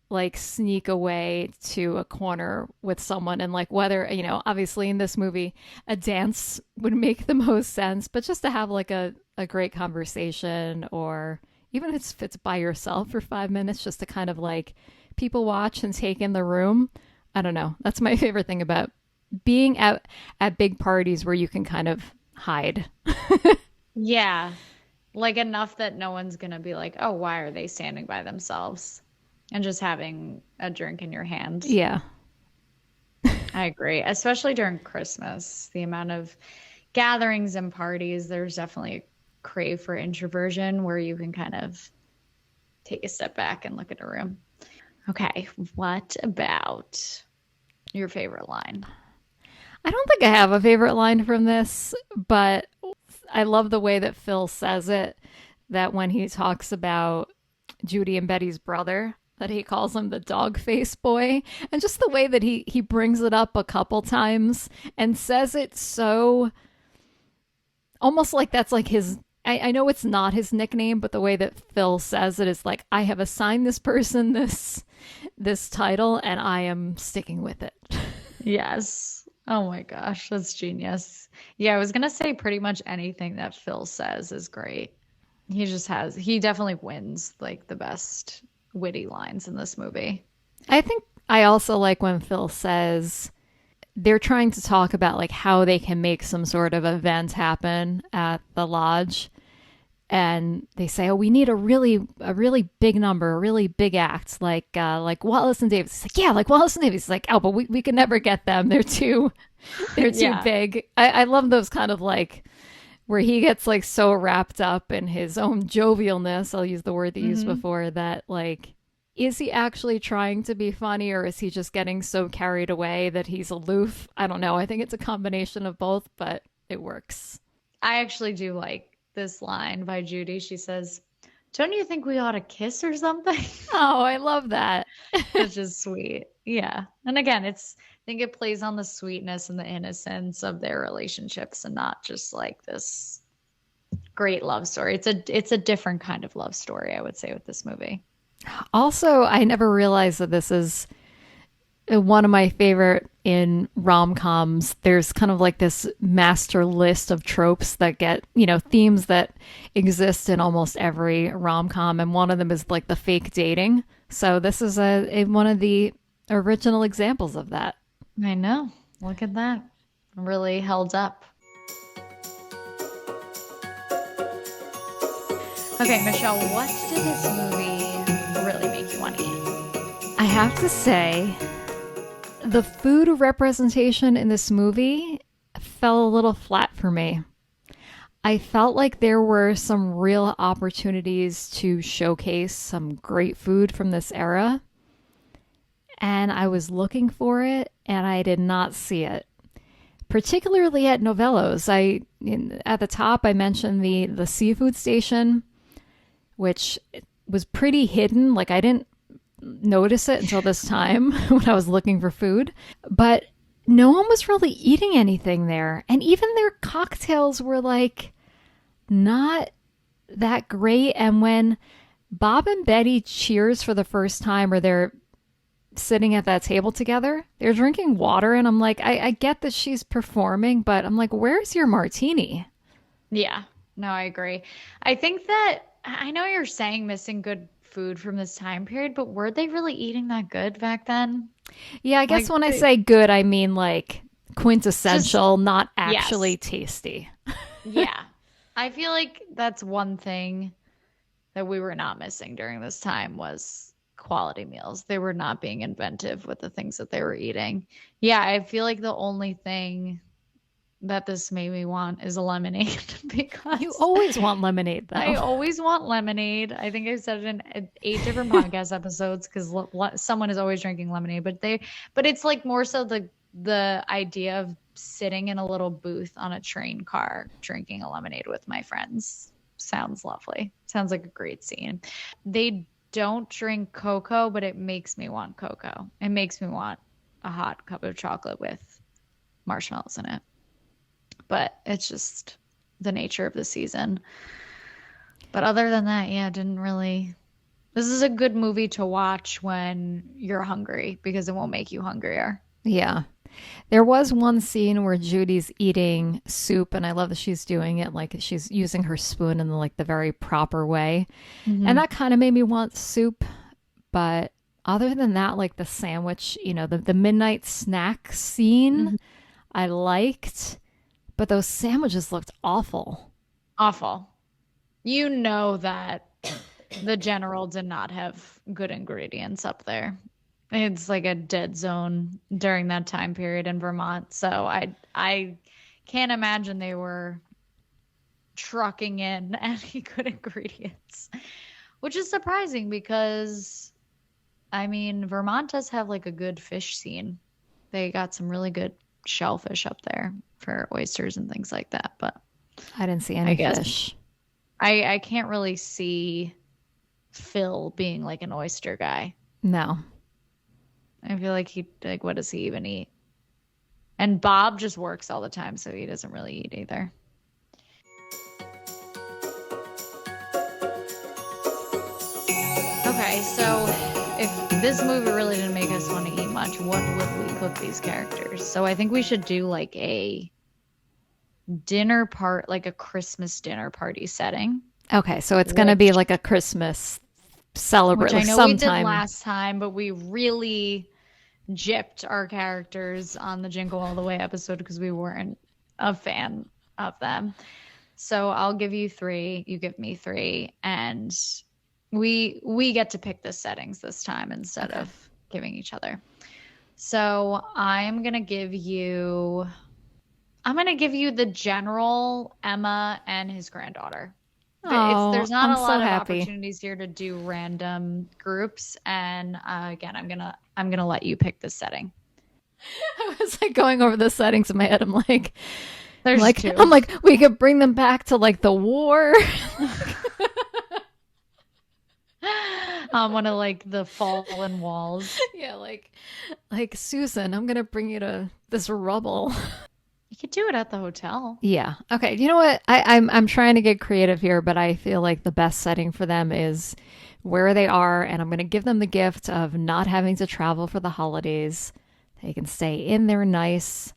like sneak away to a corner with someone and like whether, obviously in this movie, a dance would make the most sense, but just to have like a great conversation or even if it's by yourself for 5 minutes, just to kind of like people watch and take in the room. I don't know. That's my favorite thing about being at big parties where you can kind of hide. Yeah. Like enough that no one's going to be like, oh, why are they standing by themselves? And just having a drink in your hand. Yeah. I agree. Especially during Christmas, the amount of gatherings and parties, there's definitely a crave for introversion where you can kind of take a step back and look at a room. Okay. What about your favorite line? I don't think I have a favorite line from this, but I love the way that Phil says it, that when he talks about Judy and Betty's brother, that he calls him the dog face boy, and just the way that he brings it up a couple times and says it so almost like that's like his, I know it's not his nickname, but the way that Phil says it is like, I have assigned this person this title and I am sticking with it. Yes. Oh my gosh, that's genius. Yeah, I was going to say pretty much anything that Phil says is great. He definitely wins like the best witty lines in this movie. I think I also like when Phil says they're trying to talk about like how they can make some sort of event happen at the lodge. And they say, oh, we need a really big number, a really big act, like Wallace and Davis. It's like, yeah, like Wallace and Davis. It's like, oh, but we can never get them. They're too Yeah. big. I love those kind of like where he gets like so wrapped up in his own jovialness. I'll use the word they used before, that like, is he actually trying to be funny or is he just getting so carried away that he's aloof? I don't know. I think it's a combination of both, but it works. I actually do like this line by Judy. She says, don't you think we ought to kiss or something? Oh, I love that. Which is sweet. Yeah. And again, I think it plays on the sweetness and the innocence of their relationships and not just like this great love story. It's a different kind of love story, I would say, with this movie. Also, I never realized that this is one of my favorite in rom-coms. There's kind of like this master list of tropes that get, themes that exist in almost every rom-com. And one of them is like the fake dating. So this is one of the original examples of that. I know. Look at that. Really held up. Okay, Michelle, what did this movie really make you want to eat? I have to say, the food representation in this movie fell a little flat for me. I felt like there were some real opportunities to showcase some great food from this era, and I was looking for it, and I did not see it. Particularly at Novello's. At the top, I mentioned the seafood station, which was pretty hidden. Like, I didn't notice it until this time when I was looking for food, but no one was really eating anything there. And even their cocktails were like not that great. And when Bob and Betty cheers for the first time, or they're sitting at that table together, they're drinking water. And I'm like, I get that she's performing, but I'm like, where's your martini? Yeah, no, I agree. I think that I know you're saying missing good food from this time period, but were they really eating that good back then? Yeah, I guess when I say good, I mean like quintessential, not actually tasty. Yeah. I feel like that's one thing that we were not missing during this time was quality meals. They were not being inventive with the things that they were eating. Yeah, I feel like the only thing that this made me want is a lemonade because you always want lemonade though. I always want lemonade. I think I've said it in 8 different podcast episodes because someone is always drinking lemonade, but it's like more so the idea of sitting in a little booth on a train car drinking a lemonade with my friends sounds lovely. Sounds like a great scene. They don't drink cocoa, but it makes me want cocoa. It makes me want a hot cup of chocolate with marshmallows in it. But it's just the nature of the season. But other than that, yeah, didn't really. This is a good movie to watch when you're hungry because it won't make you hungrier. Yeah. There was one scene where Judy's eating soup, and I love that she's doing it like she's using her spoon in like the very proper way. And that kind of made me want soup. But other than that, like the sandwich, you know, the midnight snack scene, I liked, but those sandwiches looked awful. Awful. You know that the general did not have good ingredients up there. It's like a dead zone during that time period in Vermont. So I can't imagine they were trucking in any good ingredients, which is surprising because, I mean, Vermont does have like a good fish scene. They got some really good shellfish up there for oysters and things like that. But I didn't see any fish. I can't really see Phil being like an oyster guy. No. I feel like what does he even eat? And Bob just works all the time, so he doesn't really eat either. Okay, so if this movie really didn't make us want to eat much, what would we cook these characters? So I think we should do like a like a Christmas dinner party setting. Okay, so it's going to be like a Christmas celebration. Which I know sometime. we did last time, but we really gypped our characters on the Jingle All the Way episode because we weren't a fan of them. So I'll give you 3, you give me 3, and we get to pick the settings this time instead of giving each other. So I'm gonna give you the general, Emma, and his granddaughter. There's not a lot of opportunities here to do random groups, and again, I'm gonna let you pick the setting. I was like going over the settings in my head. I'm like, there's like 2. I'm like, we could bring them back to like the war. On one of like the fallen walls. Yeah, like Susan, I'm gonna bring you to this rubble. You could do it at the hotel. Yeah. Okay. You know what? I'm trying to get creative here, but I feel like the best setting for them is where they are, and I'm going to give them the gift of not having to travel for the holidays. They can stay in their nice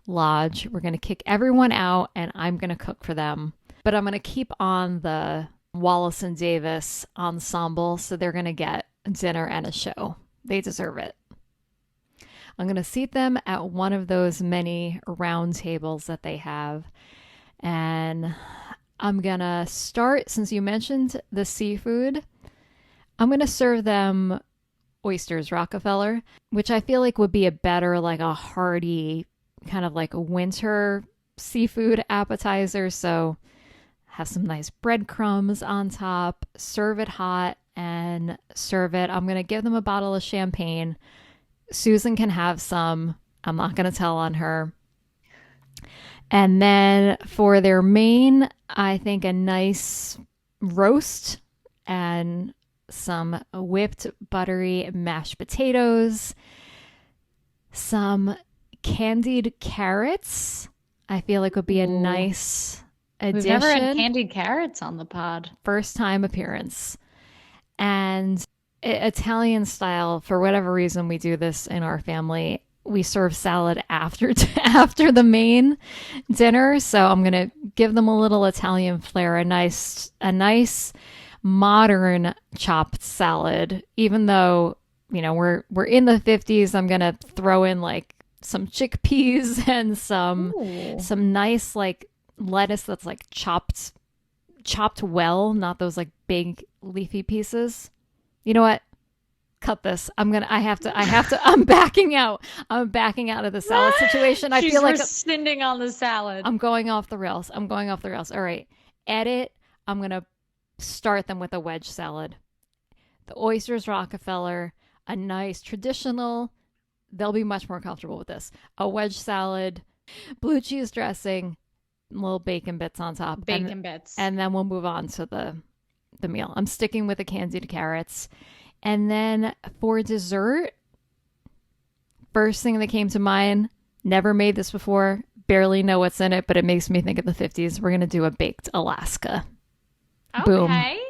lodge. We're going to kick everyone out, and I'm going to cook for them. But I'm going to keep on the Wallace and Davis ensemble, so they're going to get dinner and a show. They deserve it. I'm going to seat them at one of those many round tables that they have. And I'm going to start, since you mentioned the seafood, I'm going to serve them oysters Rockefeller, which I feel like would be a better, like a hearty kind of like a winter seafood appetizer. So have some nice breadcrumbs on top, serve it hot, and serve it. I'm going to give them a bottle of champagne. Susan can have some. I'm not going to tell on her. And then for their main, I think a nice roast and some whipped buttery mashed potatoes, some candied carrots. I feel like would be a nice addition. We've never had candied carrots on the pod. First time appearance. And Italian style, for whatever reason we do this in our family, we serve salad after the main dinner. So I'm going to give them a little Italian flair, a nice modern chopped salad. Even though, you know, we're in the 50s, I'm going to throw in like some chickpeas and some nice like lettuce that's like chopped well, not those like big leafy pieces. You know what? Cut this. I'm backing out. I'm backing out of the salad situation. I feel like rescinding on the salad. I'm going off the rails. All right. Edit. I'm going to start them with a wedge salad. The oysters Rockefeller, a nice traditional, they'll be much more comfortable with this. A wedge salad, blue cheese dressing, little bacon bits on top. Bits. And then we'll move on to the meal. I'm sticking with the candied carrots. And then for dessert, first thing that came to mind, never made this before, barely know what's in it, but it makes me think of the 50s. We're going to do a baked Alaska. Okay. Boom. I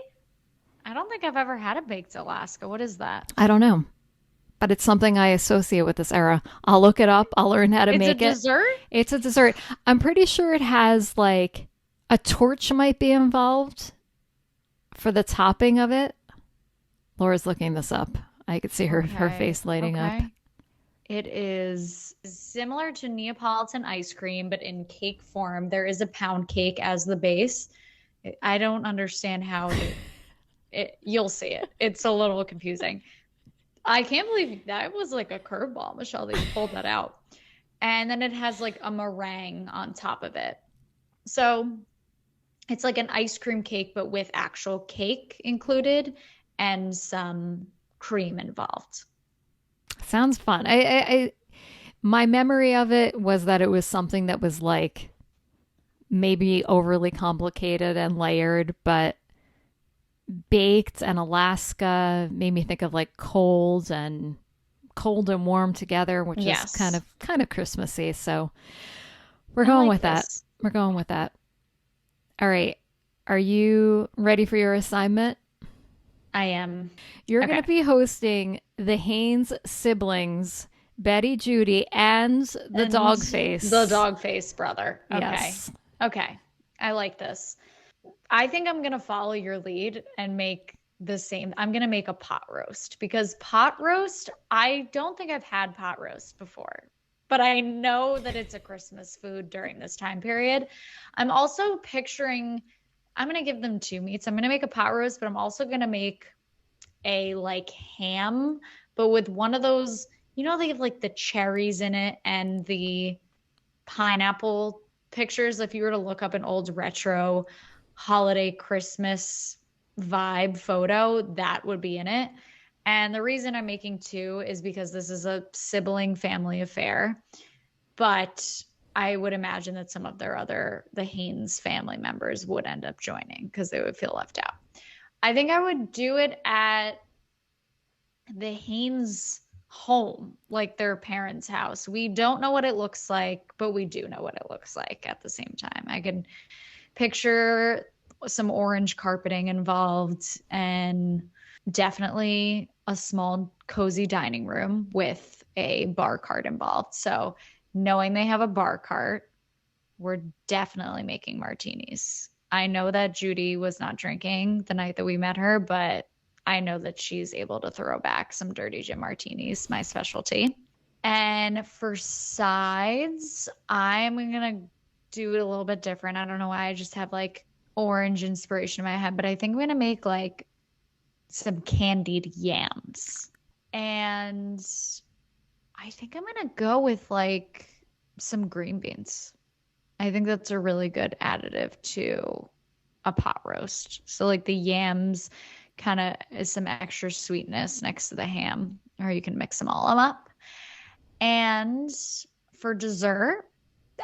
don't think I've ever had a baked Alaska. What is that? I don't know, but it's something I associate with this era. I'll look it up. I'll learn how to make it. It's a dessert? It's a dessert. I'm pretty sure it has like a torch might be involved for the topping of it. Laura's looking this up. I could see her face lighting up. It is similar to Neapolitan ice cream, but in cake form. There is a pound cake as the base. I don't understand how you'll see it. It's a little confusing. I can't believe that was like a curveball, Michelle, that you pulled that out. And then it has like a meringue on top of it. So it's like an ice cream cake, but with actual cake included and some cream involved. Sounds fun. My memory of it was that it was something that was like maybe overly complicated and layered, but baked and Alaska made me think of like cold and warm together, which is kind of Christmassy. So we're going with that. We're going with that. All right. Are you ready for your assignment? I am. You're going to be hosting the Haynes siblings, Betty, Judy, and the Dogface. The Dogface brother. Okay. Yes. Okay. I like this. I think I'm going to follow your lead and make the same. I'm going to make a pot roast because pot roast, I don't think I've had pot roast before, but I know that it's a Christmas food during this time period. I'm also picturing, I'm going to give them two meats. I'm going to make a pot roast, but I'm also going to make a like ham, but with one of those, you know, they have like the cherries in it and the pineapple pictures. If you were to look up an old retro holiday Christmas vibe photo, that would be in it. And the reason I'm making two is because this is a sibling family affair, but I would imagine that some of the Haynes family members would end up joining because they would feel left out. I think I would do it at the Haynes home, like their parents' house. We don't know what it looks like, but we do know what it looks like at the same time. I can picture some orange carpeting involved and definitely a small cozy dining room with a bar cart involved. So knowing they have a bar cart, we're definitely making martinis. I know that Judy was not drinking the night that we met her, but I know that she's able to throw back some Dirty Jim martinis, my specialty. And for sides, I'm going to do it a little bit different. I don't know why I just have like orange inspiration in my head, but I think I'm going to make like some candied yams. And I think I'm going to go with like some green beans. I think that's a really good additive to a pot roast. So like the yams kind of is some extra sweetness next to the ham, or you can mix them all up. And for dessert,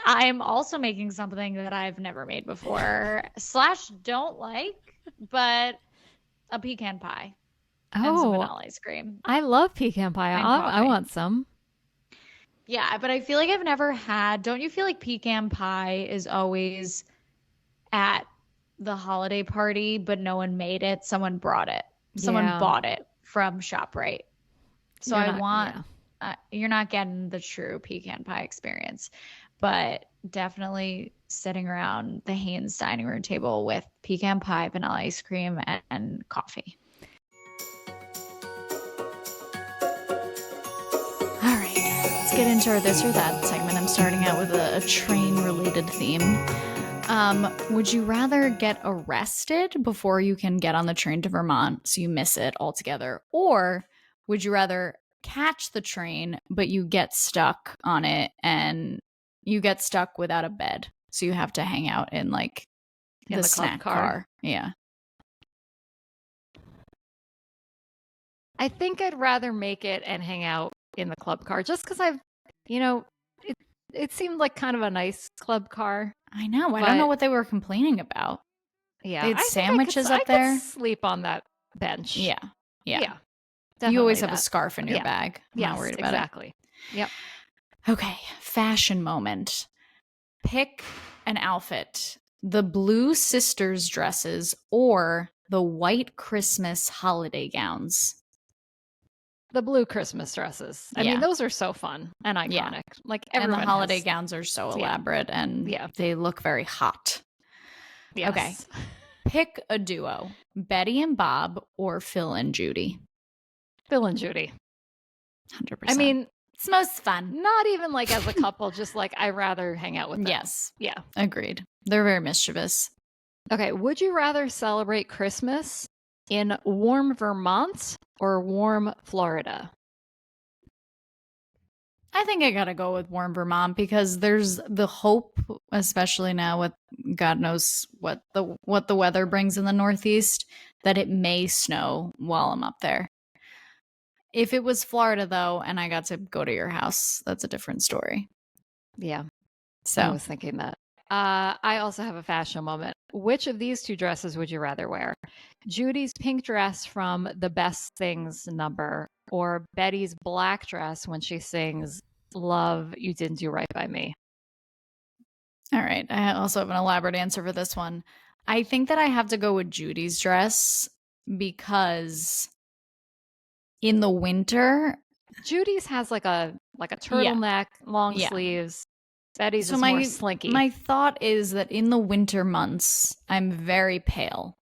I'm also making something that I've never made before / don't like, but a pecan pie and some vanilla ice cream. I love pecan pie. I want some. Yeah, but I feel like I've never had. Don't you feel like pecan pie is always at the holiday party, but no one made it? Someone brought it. Someone bought it from ShopRite. So you're not getting the true pecan pie experience, but definitely sitting around the Haynes dining room table with pecan pie, vanilla ice cream, and coffee. Get into our this or that segment. I'm starting out with a train related theme. Would you rather get arrested before you can get on the train to Vermont so you miss it altogether, or would you rather catch the train but you get stuck on it and you get stuck without a bed so you have to hang out in like the snack car? Yeah. I think I'd rather make it and hang out in the club car just because it seemed like kind of a nice club car. I know. I don't know what they were complaining about. Yeah. They had sandwiches up there. I could sleep on that bench. Yeah. You always have a scarf in your bag. I'm not worried about it. Exactly. Yep. Okay. Fashion moment. Pick an outfit. The Blue Sisters dresses or the white Christmas holiday gowns. The blue Christmas dresses. I Yeah. mean, those are so fun and iconic. Yeah. Like And everyone the holiday has- gowns are so Yeah. elaborate and Yeah. they look very hot. Yes. Okay. Pick a duo. Betty and Bob or Phil and Judy. Phil and Judy. 100%. I mean, it's most fun. not even like as a couple, just like I rather hang out with them. Yes. Yeah. Agreed. They're very mischievous. Okay. Would you rather celebrate Christmas in warm Vermont or warm Florida? I think I gotta go with warm Vermont because there's the hope, especially now with God knows what the weather brings in the Northeast, that it may snow while I'm up there. If it was Florida though, and I got to go to your house, that's a different story. Yeah. I So was thinking that. I also have a fashion moment. Which of these two dresses would you rather wear? Judy's pink dress from the Best Things number or Betty's black dress when she sings Love You Didn't Do Right by Me? all right, I also have an elaborate answer for this one. I think that I have to go with Judy's dress because in the winter, Judy's has like a turtleneck, long Yeah. sleeves. Betty's So is more slinky. my thought is that in the winter months, I'm very pale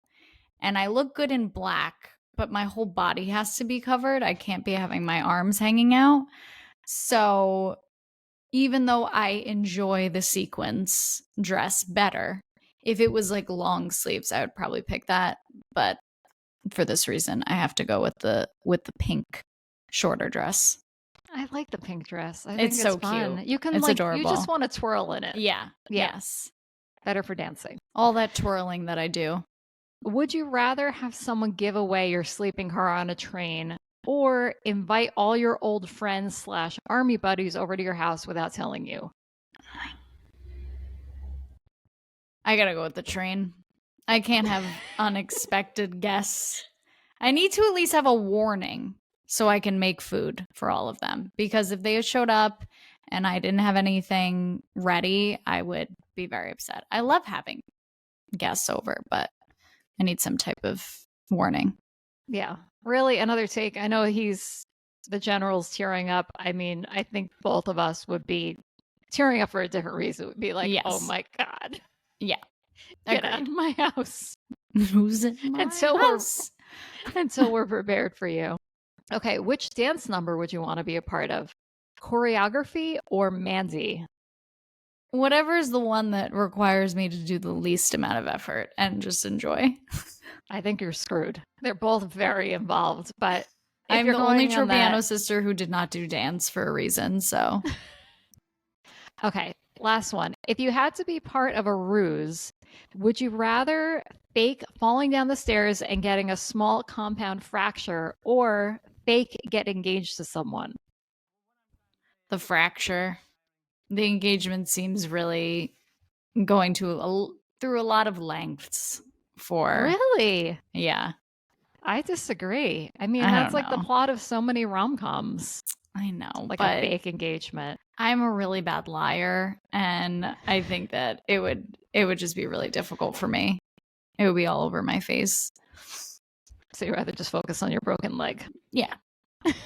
and I look good in black, but my whole body has to be covered. I can't be having my arms hanging out. So even though I enjoy the sequins dress better, if it was like long sleeves, I would probably pick that. But for this reason, I have to go with the pink shorter dress. I like the pink dress. I think It's it's so fun. cute. You can It's you adorable. just want to twirl in it. Yeah. Yeah. Yes. Better for dancing. All that twirling that I do. Would you rather have someone give away your sleeping car on a train or invite all your old friends / army buddies over to your house without telling you? I gotta go with the train. I can't have unexpected guests. I need to at least have a warning so I can make food for all of them. Because if they showed up and I didn't have anything ready, I would be very upset. I love having guests over, but I need some type of warning. Yeah. Really, another take. I know the general's tearing up. I mean, I think both of us would be tearing up for a different reason. It would be like, Yes. oh my God, Yeah. get out of my house. Who's in my Until house? until we're prepared for you. Okay, which dance number would you want to be a part of? Choreography or Mandy? Whatever is the one that requires me to do the least amount of effort and just enjoy. I think you're screwed. They're both very involved, but if I'm you're the only going on Tropiano that- sister who did not do dance for a reason, so Okay, last one. If you had to be part of a ruse, would you rather fake falling down the stairs and getting a small compound fracture or fake get engaged to someone? the fracture. The engagement seems really going to through a lot of lengths for Really? Yeah, I disagree. I mean, I that's don't like the know. plot of so many rom-coms, I know, like but a fake engagement. I'm a really bad liar, and I think that it would just be really difficult for me. It would be all over my face. So you'd rather just focus on your broken leg. Yeah.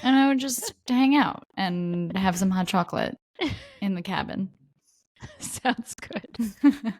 And I would just hang out and have some hot chocolate in the cabin. Sounds good.